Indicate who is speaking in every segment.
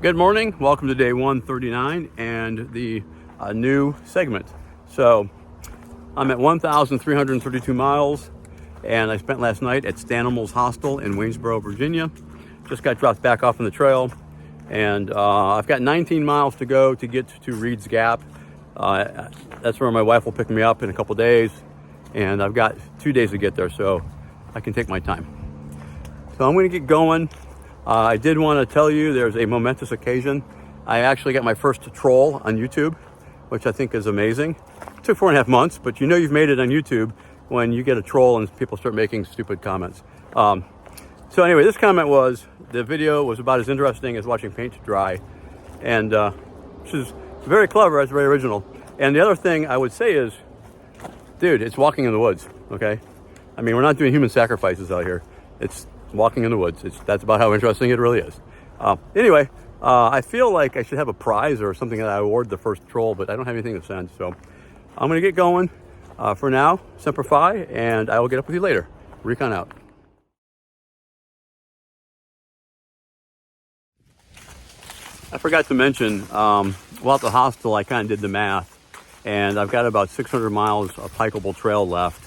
Speaker 1: Good morning, welcome to day 139 and the new segment. So I'm at 1,332 miles and I spent last night at Stanimal's hostel in Waynesboro, Virginia. Just got dropped back off on the trail and I've got 19 miles to go to get to Reed's Gap. That's where my wife will pick me up in a couple days, and I've got 2 days to get there, so I can take my time. So I'm going to get going. I did want to tell you there's a momentous occasion. I actually got my first troll on YouTube, which I think is amazing. It took 4.5 months, but you know you've made it on YouTube when you get a troll and people start making stupid comments. So anyway, this comment was, the video was about as interesting as watching paint dry, and which is very clever, it's very original. And the other thing I would say is, dude, it's walking in the woods, okay? I mean, we're not doing human sacrifices out here. It's walking in the woods. That's about how interesting it really is. Anyway, I feel like I should have a prize or something that I award the first troll, but I don't have anything to send. So I'm going to get going. For now, Semper Fi, and I will get up with you later. Recon out. I forgot to mention, while at the hostel, I kind of did the math, and I've got about 600 miles of hikeable trail left.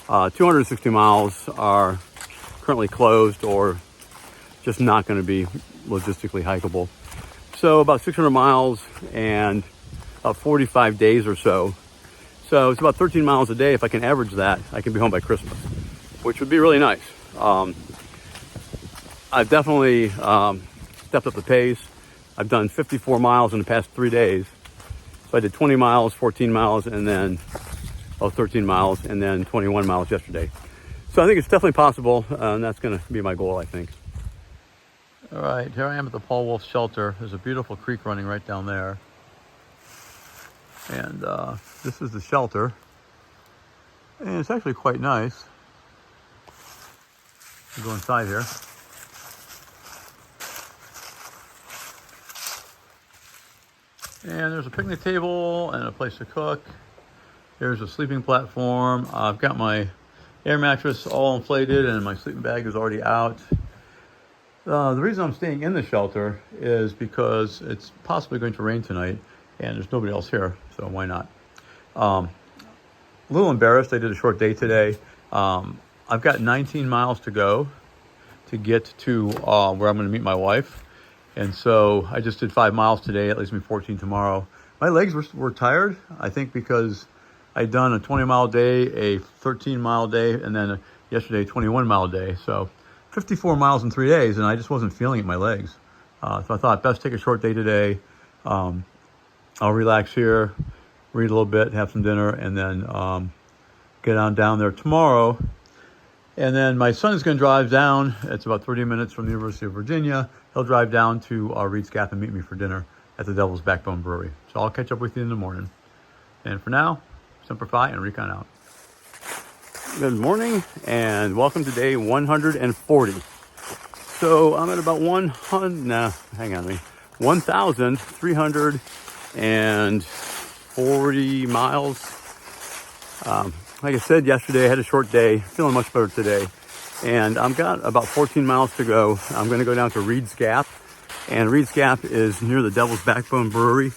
Speaker 1: 260 miles are currently closed or just not going to be logistically hikeable. So about 600 miles and about 45 days or so. So it's about 13 miles a day. If I can average that, I can be home by Christmas, which would be really nice. I've definitely stepped up the pace. I've done 54 miles in the past 3 days. So I did 20 miles, 14 miles, and then 13 miles, and then 21 miles yesterday. So I think it's definitely possible, and that's going to be my goal, I think. All right, here I am at the Paul Wolf shelter. There's a beautiful creek running right down there. And this is the shelter. And it's actually quite nice. I'll go inside here. And there's a picnic table and a place to cook. There's a sleeping platform. I've got my air mattress all inflated and my sleeping bag is already out. The reason I'm staying in the shelter is because it's possibly going to rain tonight and there's nobody else here, so why not? A little embarrassed, I did a short day today. I've got 19 miles to go to get to where I'm going to meet my wife. And so I just did 5 miles today. That leaves me 14 tomorrow. My legs were tired, I think, because I'd done a 20-mile day, a 13-mile day, and then yesterday, a 21-mile day. So 54 miles in 3 days, and I just wasn't feeling it in my legs. So I thought, best take a short day today. I'll relax here, read a little bit, have some dinner, and then get on down there tomorrow. And then my son's going to drive down. It's about 30 minutes from the University of Virginia. He'll drive down to Reed's Gap and meet me for dinner at the Devil's Backbone Brewery. So I'll catch up with you in the morning. And for now, Semper Fi and Recon out. Good morning and welcome to day 140. So I'm at about 1,340 miles. Like I said yesterday, I had a short day, feeling much better today. And I've got about 14 miles to go. I'm going to go down to Reed's Gap. And Reed's Gap is near the Devil's Backbone Brewery.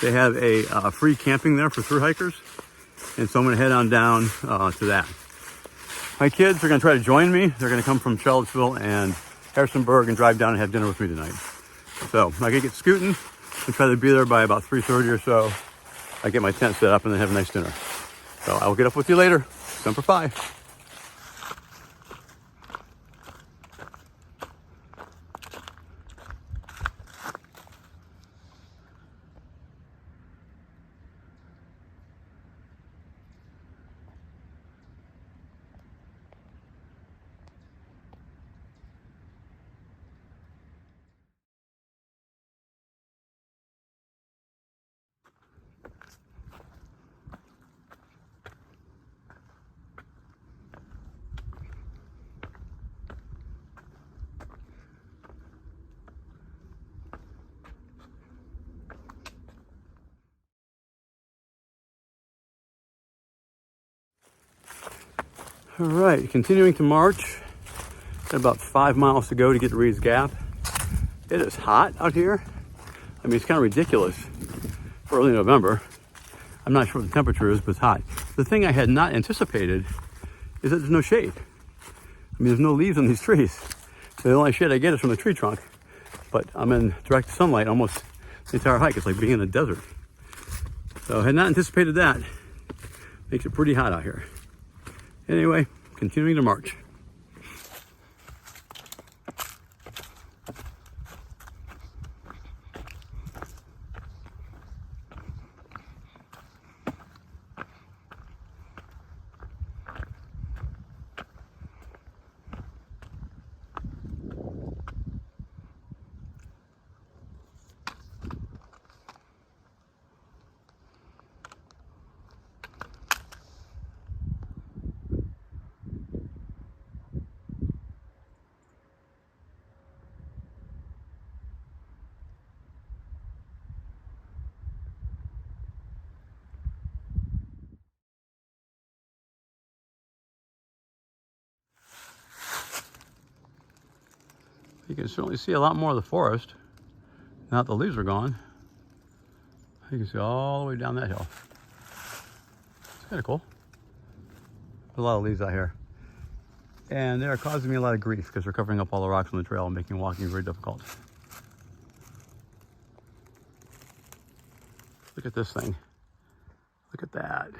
Speaker 1: They have a free camping there for thru hikers. And so I'm going to head on down to that. My kids are going to try to join me. They're going to come from Charlottesville and Harrisonburg and drive down and have dinner with me tonight. So I'm going to get scooting and try to be there by about 3:30 or so. I get my tent set up and then have a nice dinner. So I will get up with you later. Semper Fi. All right, continuing to march. Got about 5 miles to go to get to Reed's Gap. It is hot out here. I mean, it's kind of ridiculous for early November. I'm not sure what the temperature is, but it's hot. The thing I had not anticipated is that there's no shade. I mean, there's no leaves on these trees. So the only shade I get is from the tree trunk, but I'm in direct sunlight almost the entire hike. It's like being in a desert. So I had not anticipated that. Makes it pretty hot out here. Anyway, continuing to march. You can certainly see a lot more of the forest now that the leaves are gone. You can see all the way down that hill. It's kind of cool. There's a lot of leaves out here. And they are causing me a lot of grief because they're covering up all the rocks on the trail and making walking very difficult. Look at this thing. Look at that.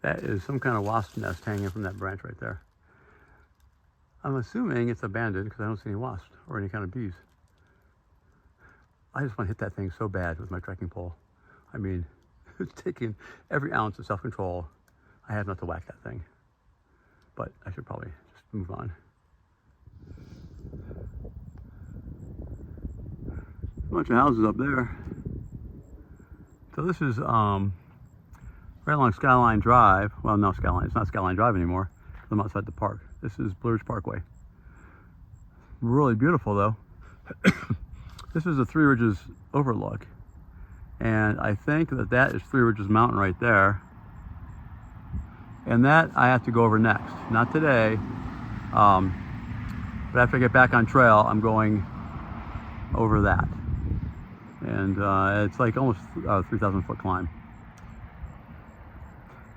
Speaker 1: That is some kind of wasp nest hanging from that branch right there. I'm assuming it's abandoned because I don't see any wasps or any kind of bees. I just want to hit that thing so bad with my trekking pole. I mean, it's taking every ounce of self-control I have not to whack that thing. But I should probably just move on. A bunch of houses up there. So this is right along Skyline Drive. Well, no, Skyline. It's not Skyline Drive anymore. I'm outside the park. This is Blue Ridge Parkway. Really beautiful though. This is the Three Ridges overlook. And I think that that is Three Ridges Mountain right there. And that I have to go over next. Not today. But after I get back on trail, I'm going over that. And it's like almost a 3,000 foot climb.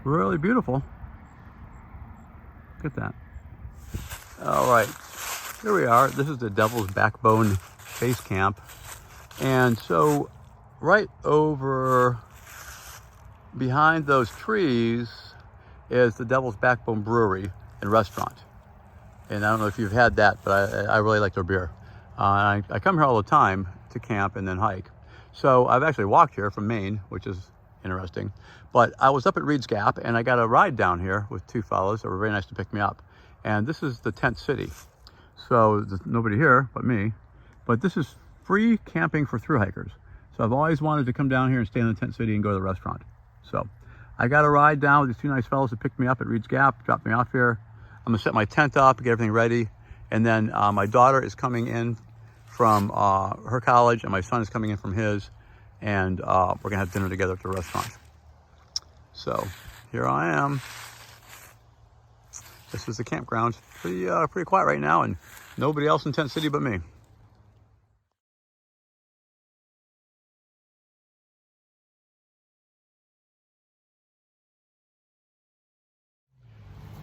Speaker 1: Really beautiful. Look at that. All right, here we are. This is the Devil's Backbone Base Camp. And so right over behind those trees is the Devil's Backbone Brewery and Restaurant. And I don't know if you've had that, but I really like their beer. I come here all the time to camp and then hike. So I've actually walked here from Maine, which is interesting. But I was up at Reed's Gap and I got a ride down here with two fellows that were very nice to pick me up. And this is the tent city. So there's nobody here but me. But this is free camping for thru hikers. So I've always wanted to come down here and stay in the tent city and go to the restaurant. So I got a ride down with these two nice fellows that picked me up at Reed's Gap, dropped me off here. I'm gonna set my tent up, get everything ready. And then my daughter is coming in from her college and my son is coming in from his. And we're gonna have dinner together at the restaurant. So here I am. This is the campground. Pretty quiet right now and nobody else in Tent City but me.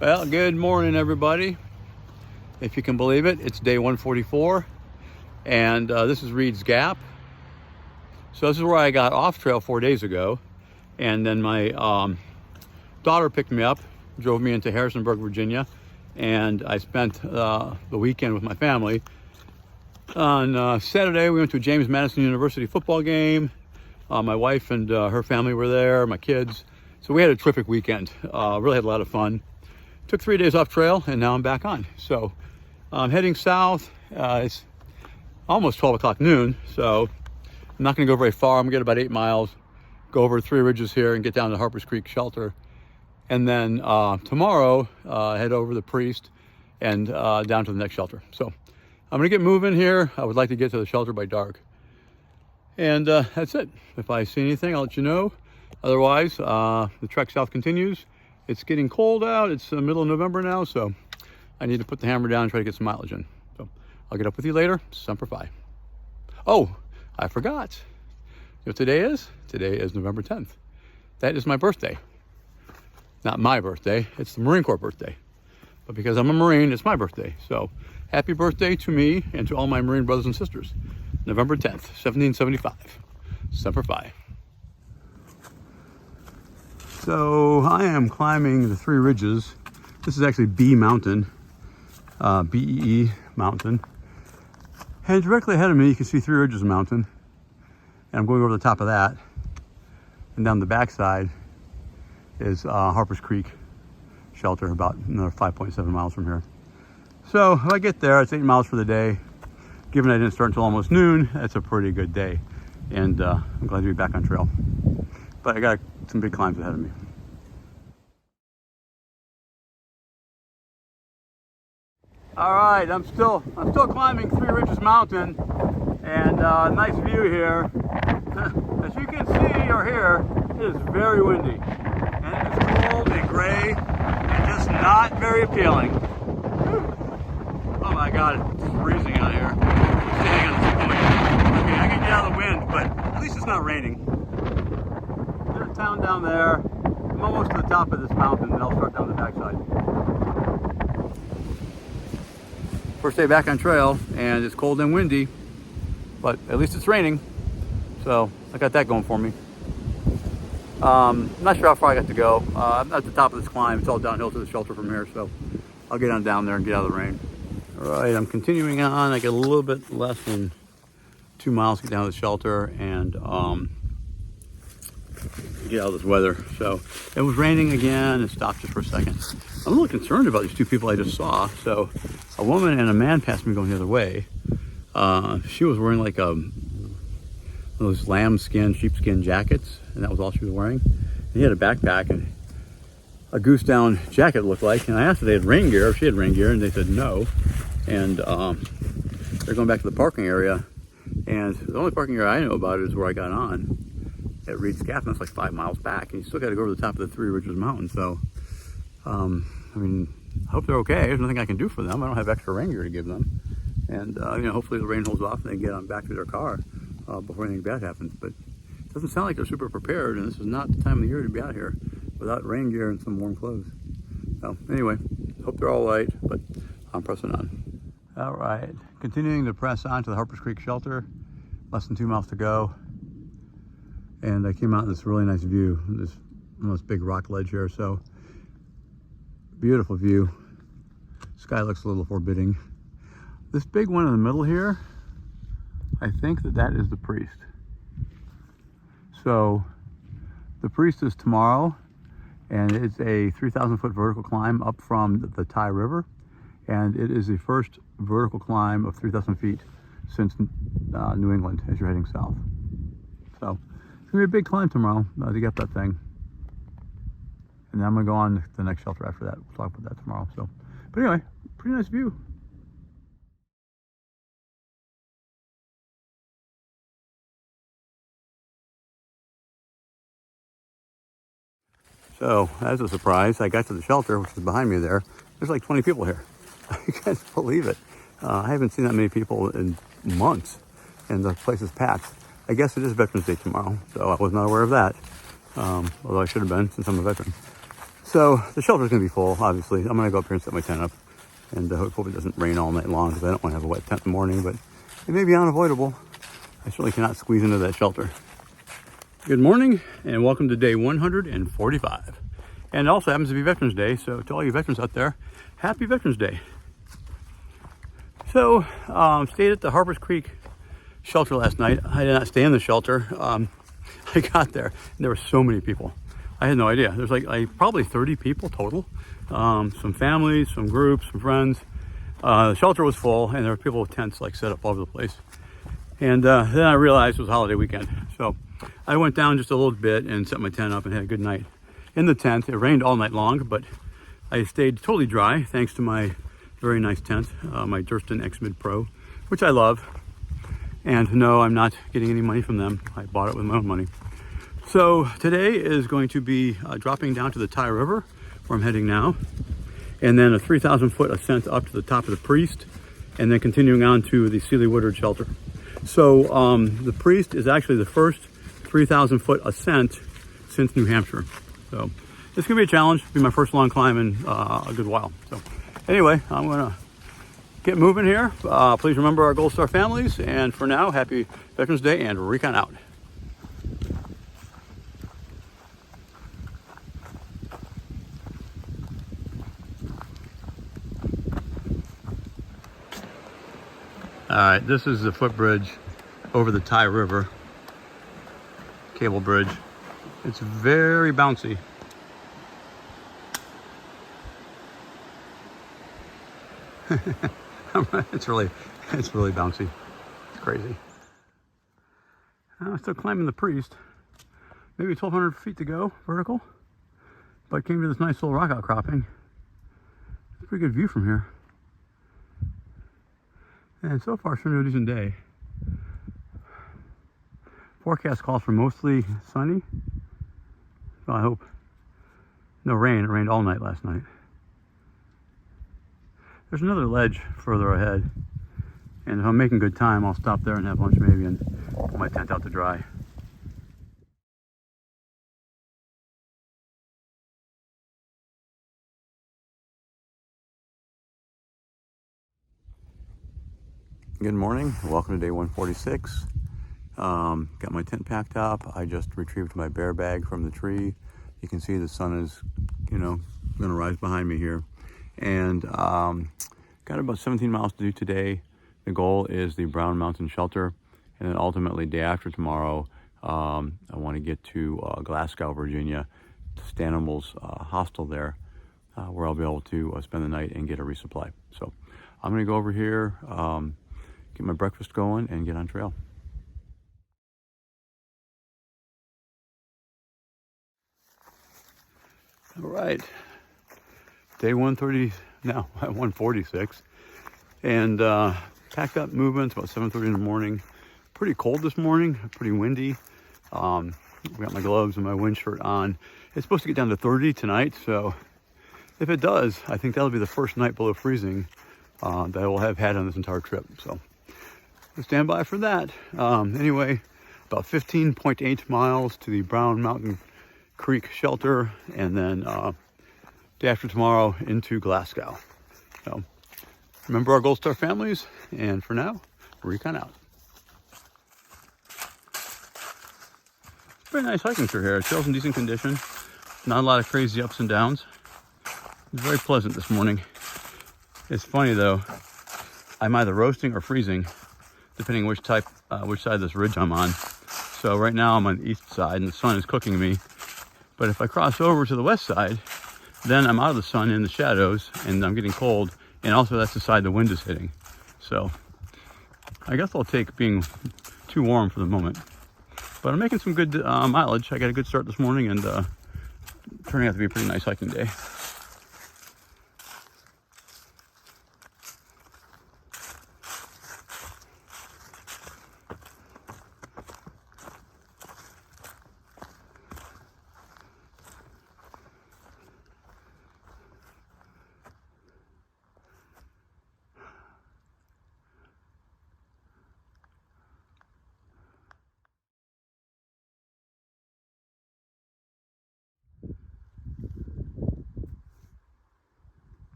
Speaker 1: Well, good morning everybody. If you can believe it, it's day 144 and this is Reed's Gap. So this is where I got off trail 4 days ago. And then my daughter picked me up, drove me into Harrisonburg, Virginia. And I spent the weekend with my family. On Saturday, we went to a James Madison University football game. My wife and her family were there, my kids. So we had a terrific weekend. Really had a lot of fun. Took 3 days off trail and now I'm back on. So I'm heading south. It's almost 12 o'clock noon. So I'm not gonna go very far. I'm gonna get about 8 miles, go over Three Ridges here and get down to Harper's Creek Shelter. And then tomorrow, head over the Priest and down to the next shelter. So I'm gonna get moving here. I would like to get to the shelter by dark. And that's it. If I see anything, I'll let you know. Otherwise, the trek south continues. It's getting cold out. It's the middle of November now, so I need to put the hammer down and try to get some mileage in. So I'll get up with you later. Semper Fi. Oh, I forgot. You know what today is? Today is November 10th. That is my birthday. Not my birthday, it's the Marine Corps birthday. But because I'm a Marine, it's my birthday. So happy birthday to me and to all my Marine brothers and sisters. November 10th, 1775. Semper Fi. So I am climbing the three ridges. This is actually B Mountain, B-E-E Mountain. And directly ahead of me, you can see Three Ridges Mountain. And I'm going over the top of that. And down the backside is Harper's Creek shelter, about another 5.7 miles from here. So if I get there, it's 8 miles for the day. Given I didn't start until almost noon, that's a pretty good day. And I'm glad to be back on trail. But I got some big climbs ahead of me. All right, I'm still climbing Three Ridges Mountain, and nice view here. As you can see or hear, it is very windy, and it is cold and gray, and just not very appealing. Oh my God, it's freezing out here. I'm standing on this point. Okay, I can get out of the wind, but at least it's not raining. There's a town down there. I'm almost to the top of this mountain, and I'll start down the backside. First day back on trail, and it's cold and windy, but at least it's raining, so I got that going for me. Not sure how far I got to go. I'm at the top of this climb. It's all downhill to the shelter from here, so I'll get on down there and get out of the rain. All right, I'm continuing on. I get a little bit less than 2 miles to get down to the shelter and get out of this weather. So it was raining again. It stopped just for a second. I'm a little concerned about these two people I just saw. So a woman and a man passed me going the other way. She was wearing like those lambskin, sheepskin jackets, and that was all she was wearing. And he had a backpack and a goose down jacket, it looked like. And I asked if they had rain gear, if she had rain gear, and they said no. And they're going back to the parking area. And the only parking area I know about is where I got on at Reed's Gap, and that's like 5 miles back. And you still got to go over the top of the Three Ridges Mountain. So, I mean, I hope they're okay. There's nothing I can do for them. I don't have extra rain gear to give them. And, you know, hopefully the rain holds off and they get on back to their car before anything bad happens. But it doesn't sound like they're super prepared, and this is not the time of the year to be out here without rain gear and some warm clothes. So, anyway, hope they're all right, but I'm pressing on. All right, continuing to press on to the Harper's Creek shelter. Less than 2 miles to go. And I came out in this really nice view, this almost big rock ledge here. So beautiful view. Sky looks a little forbidding. This big one in the middle here, I think that is the priest. So the priest is tomorrow, and it's a 3,000-foot vertical climb up from the Ty River. And it is the first vertical climb of 3,000 feet since New England as you're heading south. So it's gonna be a big climb tomorrow to get that thing. And then I'm gonna go on to the next shelter after that. We'll talk about that tomorrow. So, but anyway, pretty nice view. So, as a surprise, I got to the shelter, which is behind me there. There's like 20 people here. You can't believe it. I haven't seen that many people in months, and the place is packed. I guess it is Veterans Day tomorrow, so I was not aware of that, although I should have been since I'm a veteran. So the shelter's going to be full, obviously. I'm going to go up here and set my tent up, and hopefully it doesn't rain all night long, because I don't want to have a wet tent in the morning, but it may be unavoidable. I certainly cannot squeeze into that shelter. Good morning, and welcome to day 145. And it also happens to be Veterans Day, so to all you veterans out there, happy Veterans Day. So, stayed at the Harper's Creek shelter last night. I did not stay in the shelter. I got there, and there were so many people. I had no idea. There's like probably 30 people total. Some families, some groups, some friends. The shelter was full, and there were people with tents like set up all over the place. And then I realized it was a holiday weekend. So I went down just a little bit and set my tent up and had a good night in the tent. It rained all night long, but I stayed totally dry thanks to my very nice tent, my Durston X-Mid Pro, which I love. And no, I'm not getting any money from them. I bought it with my own money. So today is going to be dropping down to the Ty River, where I'm heading now, and then a 3,000-foot ascent up to the top of the Priest, and then continuing on to the Sealy Woodard shelter. So the Priest is actually the first 3,000 foot ascent since New Hampshire. So it's gonna be a challenge. It'll be my first long climb in a good while. So anyway, I'm gonna get moving here. Please remember our Gold Star families. And for now, happy Veterans Day and Recon out. All right, this is the footbridge over the Ty River, cable bridge. It's very bouncy. it's really bouncy. It's crazy. I'm still climbing the Priest. Maybe 1,200 feet to go, vertical. But came to this nice little rock outcropping. It's a pretty good view from here. And so far, it's been a decent day. Forecast calls for mostly sunny. So I hope no rain. It rained all night last night. There's another ledge further ahead. And if I'm making good time, I'll stop there and have lunch maybe and put my tent out to dry. Good morning. Welcome to day 146. Got my tent packed up. I just retrieved my bear bag from the tree. You can see the sun is, going to rise behind me here. And got about 17 miles to do today. The goal is the Brown Mountain Shelter. And then ultimately, day after tomorrow, I want to get to Glasgow, Virginia, to Stanimal's hostel there, where I'll be able to spend the night and get a resupply. So I'm going to go over here, get my breakfast going, and get on trail. All right, day 130 now, 146, and packed up movements about 7:30 in the morning. Pretty cold this morning, pretty windy. Got my gloves and my wind shirt on. It's supposed to get down to 30 tonight, so if it does, I think that'll be the first night below freezing that I will have had on this entire trip. So stand by for that. Anyway, about 15.8 miles to the Brown Mountain Creek Shelter, and then day after tomorrow into Glasgow. So remember our Gold Star families, and for now, Recon out. It's a very nice hiking through here. Trail's in decent condition. Not a lot of crazy ups and downs. It's very pleasant this morning. It's funny though, I'm either roasting or freezing, depending which side of this ridge I'm on. So right now I'm on the east side and the sun is cooking me. But if I cross over to the west side, then I'm out of the sun in the shadows and I'm getting cold. And also that's the side the wind is hitting. So I guess I'll take being too warm for the moment. But I'm making some good mileage. I got a good start this morning and turning out to be a pretty nice hiking day.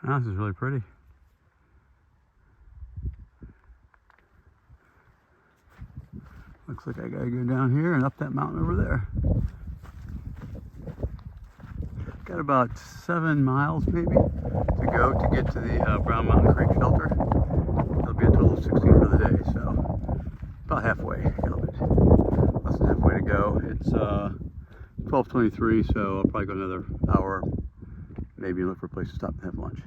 Speaker 1: Oh, this is really pretty. Looks like I gotta go down here and up that mountain over there. Got about 7 miles maybe to go to get to the Brown Mountain Creek Shelter. It'll be a total of 16 for the day, so about halfway. Got a little bit less than halfway to go. It's 12:23, so I'll probably go another hour, maybe look for a place to stop and have lunch.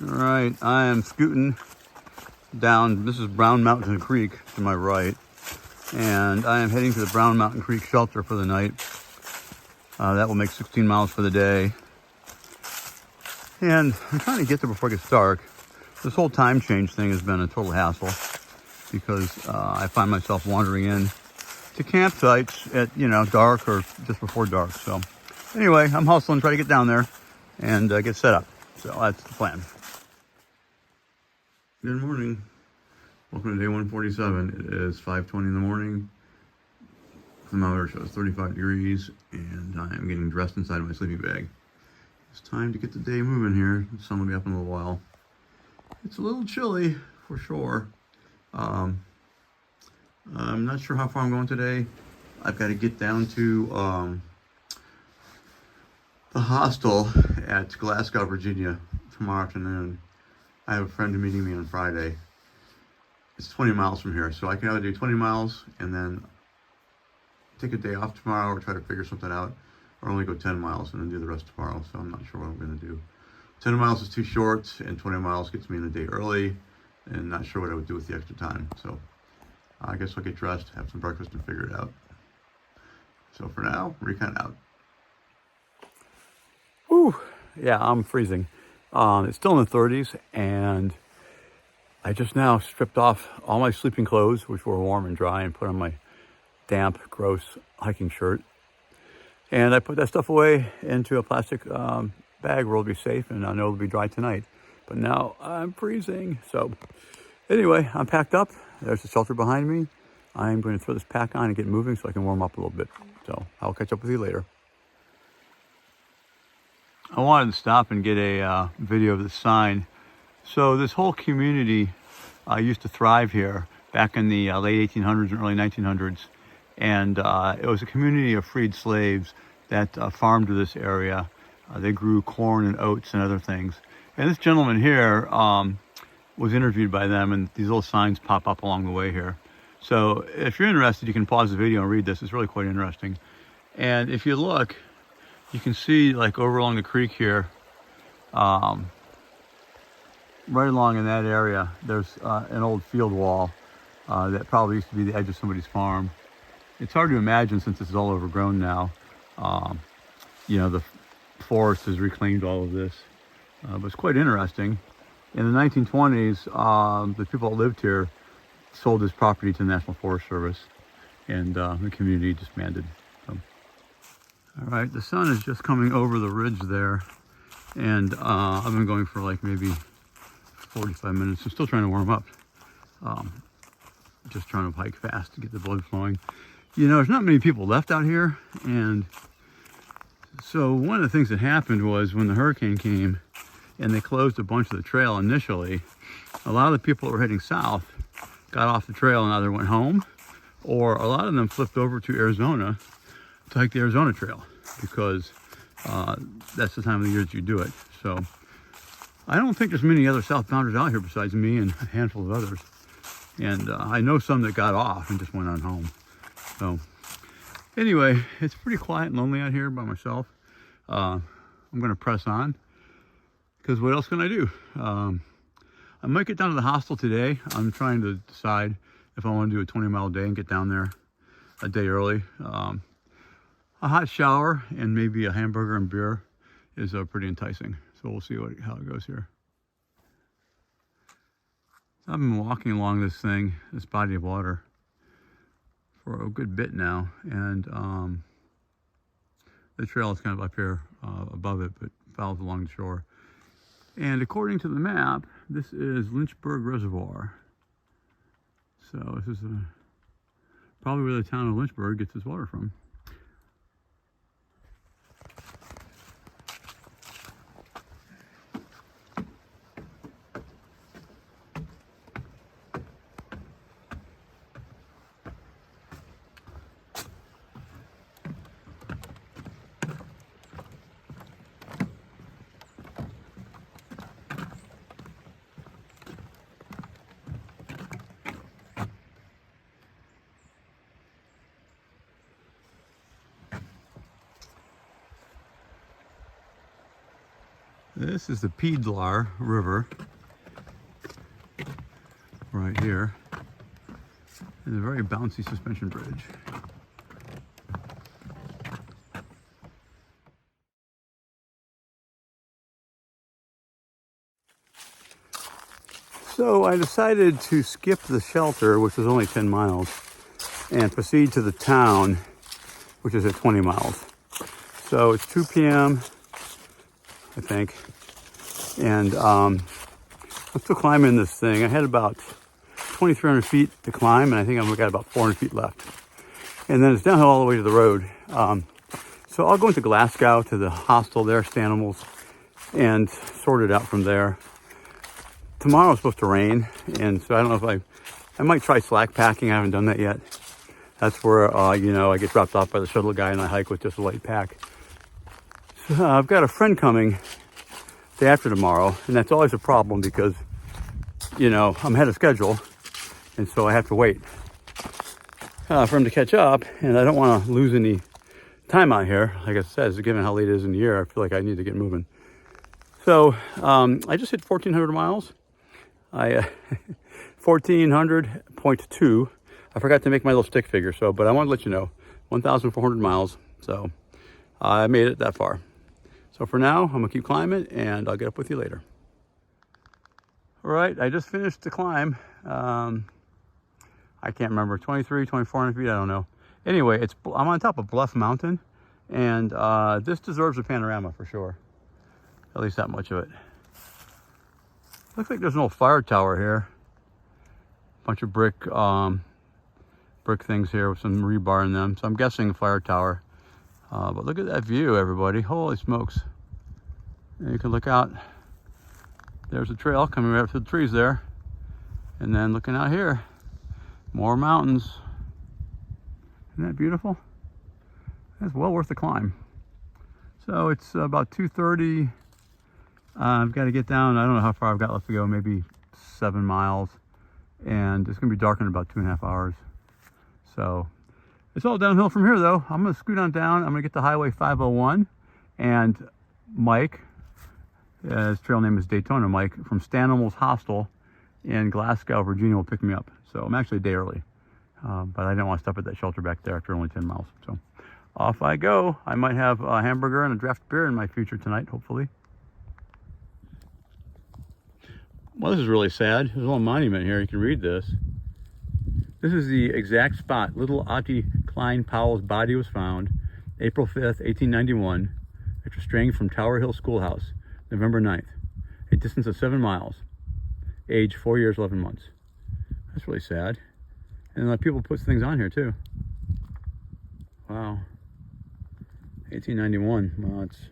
Speaker 1: All right, I am scooting down. This is Brown Mountain Creek to my right, and I am heading to the Brown Mountain Creek shelter for the night. That will make 16 miles for the day. And I'm trying to get there before it gets dark. This whole time change thing has been a total hassle because I find myself wandering in to campsites at, dark or just before dark. So anyway, I'm hustling, try to get down there and get set up. So that's the plan. Good morning. Welcome to day 147. It is 5:20 in the morning. The thermometer shows 35 degrees, and I am getting dressed inside my sleeping bag. It's time to get the day moving here. The sun will be up in a little while. It's a little chilly for sure. I'm not sure how far I'm going today. I've got to get down to the hostel at Glasgow, Virginia tomorrow afternoon. I have a friend meeting me on Friday. It's 20 miles from here, so I can either do 20 miles and then take a day off tomorrow or try to figure something out, or only go 10 miles and then do the rest tomorrow. So I'm not sure what I'm going to do. 10 miles is too short, and 20 miles gets me in a day early, and not sure what I would do with the extra time. So I guess I'll get dressed, have some breakfast, and figure it out. So for now, Recon out. Woo! Yeah, I'm freezing. It's still in the 30s, and I just now stripped off all my sleeping clothes, which were warm and dry, and put on my damp, gross hiking shirt. And I put that stuff away into a plastic bag where it'll be safe, and I know it'll be dry tonight. But now I'm freezing. So anyway, I'm packed up. There's the shelter behind me. I'm going to throw this pack on and get moving so I can warm up a little bit. So I'll catch up with you later. I wanted to stop and get a video of the sign. So this whole community used to thrive here back in the late 1800s and early 1900s. And it was a community of freed slaves that farmed to this area. They grew corn and oats and other things. And this gentleman here was interviewed by them, and these little signs pop up along the way here. So if you're interested, you can pause the video and read this. It's really quite interesting. And if you look, you can see like over along the creek here, right along in that area, there's an old field wall that probably used to be the edge of somebody's farm. It's hard to imagine since this is all overgrown now. The forest has reclaimed all of this. But it's quite interesting. In the 1920s, the people that lived here sold this property to the National Forest Service, and the community disbanded. So. All right, the sun is just coming over the ridge there, and I've been going for like maybe 45 minutes. I'm still trying to warm up. Just trying to hike fast to get the blood flowing. There's not many people left out here, and so one of the things that happened was when the hurricane came and they closed a bunch of the trail initially, a lot of the people that were heading south got off the trail and either went home, or a lot of them flipped over to Arizona to hike the Arizona Trail, because that's the time of the year that you do it. So I don't think there's many other southbounders out here besides me and a handful of others. And I know some that got off and just went on home. So anyway, it's pretty quiet and lonely out here by myself. I'm going to press on, because what else can I do? I might get down to the hostel today. I'm trying to decide if I want to do a 20-mile day and get down there a day early. A hot shower and maybe a hamburger and beer is pretty enticing. So we'll see how it goes here. I've been walking along this body of water, for a good bit now, and the trail is kind of up here above it, but follows along the shore. And according to the map, this is Lynchburg Reservoir. So this is probably where the town of Lynchburg gets its water from. This is the Pedlar River right here. It's a very bouncy suspension bridge. So I decided to skip the shelter, which was only 10 miles, and proceed to the town, which is at 20 miles. So it's 2 p.m., I think, and I'm still climbing this thing. I had about 2,300 feet to climb, and I think I've got about 400 feet left. And then it's downhill all the way to the road. So I'll go into Glasgow to the hostel there, Stanimal's, and sort it out from there. Tomorrow it's supposed to rain, and so I don't know if I might try slack packing. I haven't done that yet. That's where, I get dropped off by the shuttle guy and I hike with just a light pack. So, I've got a friend coming day after tomorrow, and that's always a problem because, I'm ahead of schedule, and so I have to wait for him to catch up, and I don't want to lose any time out here. Like I said, given how late it is in the year, I feel like I need to get moving. So I just hit 1,400 miles. 1,400.2. I forgot to make my little stick figure, but I want to let you know, 1,400 miles. So I made it that far. So for now, I'm gonna keep climbing, and I'll get up with you later. All right, I just finished the climb. I can't remember, 2,400 feet, I don't know. Anyway, I'm on top of Bluff Mountain, and this deserves a panorama for sure. At least that much of it. Looks like there's an old fire tower here. Bunch of brick things here with some rebar in them. So I'm guessing fire tower. But look at that view, everybody. Holy smokes. And you can look out. There's a trail coming right up through the trees there. And then looking out here, more mountains. Isn't that beautiful? That's well worth the climb. So it's about 2:30. I've got to get down. I don't know how far I've got left to go, maybe 7 miles. And it's going to be dark in about 2.5 hours. So it's all downhill from here, though. I'm going to scoot on down. I'm going to get to Highway 501. And Mike, his trail name is Daytona Mike, from Stanimal's hostel in Glasgow, Virginia, will pick me up. So I'm actually a day early. But I didn't want to stop at that shelter back there after only 10 miles. So off I go. I might have a hamburger and a draft beer in my future tonight, hopefully. Well, this is really sad. There's a little monument here. You can read this. This is the exact spot little Ottie Klein Powell's body was found, April 5th, 1891, after straying from Tower Hill Schoolhouse, November 9th, a distance of 7 miles, age 4 years, 11 months. That's really sad. And people put things on here too. Wow. 1891. Well, it's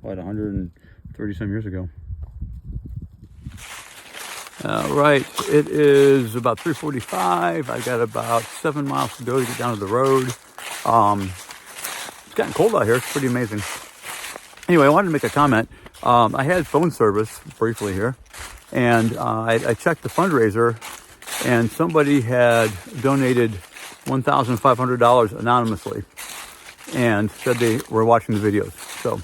Speaker 1: what, 130 some years ago. Right, it is about 3:45. I've got about 7 miles to go to get down to the road. It's gotten cold out here. It's pretty amazing. Anyway, I wanted to make a comment. I had phone service briefly here, and I checked the fundraiser, and somebody had donated $1,500 anonymously and said they were watching the videos. So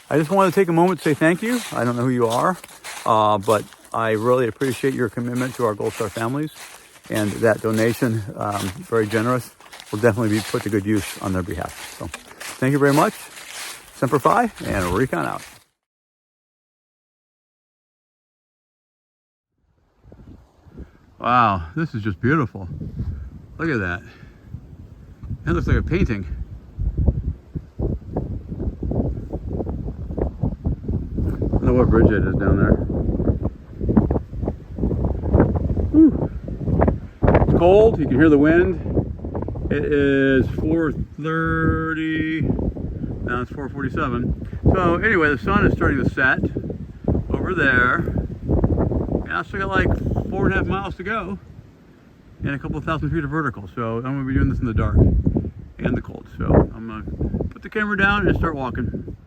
Speaker 1: I just wanted to take a moment to say thank you. I don't know who you are, but I really appreciate your commitment to our Gold Star families, and that donation, very generous, will definitely be put to good use on their behalf. So thank you very much. Semper Fi, and Recon out. Wow, this is just beautiful. Look at that. That looks like a painting. I don't know what bridge it is down there. Whew. It's cold, you can hear the wind. It is 4:30, now it's 4:47. So anyway, the sun is starting to set over there. And I still got like 4.5 miles to go and a couple of thousand feet of vertical. So I'm gonna be doing this in the dark and the cold. So I'm gonna put the camera down and start walking.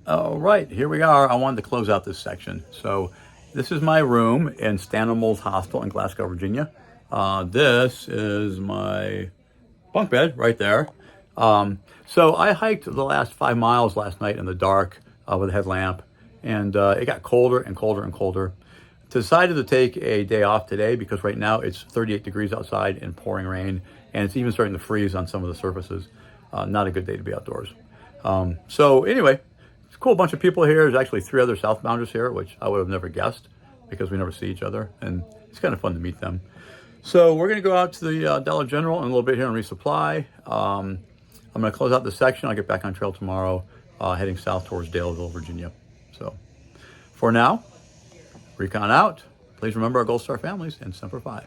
Speaker 1: All right, here we are. I wanted to close out this section. So this is my room in Stanimal's hostel in Glasgow, Virginia. This is my bunk bed right there. So I hiked the last 5 miles last night in the dark with a headlamp, and it got colder and colder and colder. Decided to take a day off today because right now it's 38 degrees outside and pouring rain, and it's even starting to freeze on some of the surfaces. Not a good day to be outdoors. So anyway, it's a cool bunch of people here. There's actually 3 other southbounders here, which I would have never guessed because we never see each other, and it's kind of fun to meet them. So we're going to go out to the Dollar General in a little bit here and resupply. I'm going to close out this section. I'll get back on trail tomorrow, heading south towards Daleville, Virginia. So for now, Recon out. Please remember our Gold Star families and Semper Fi.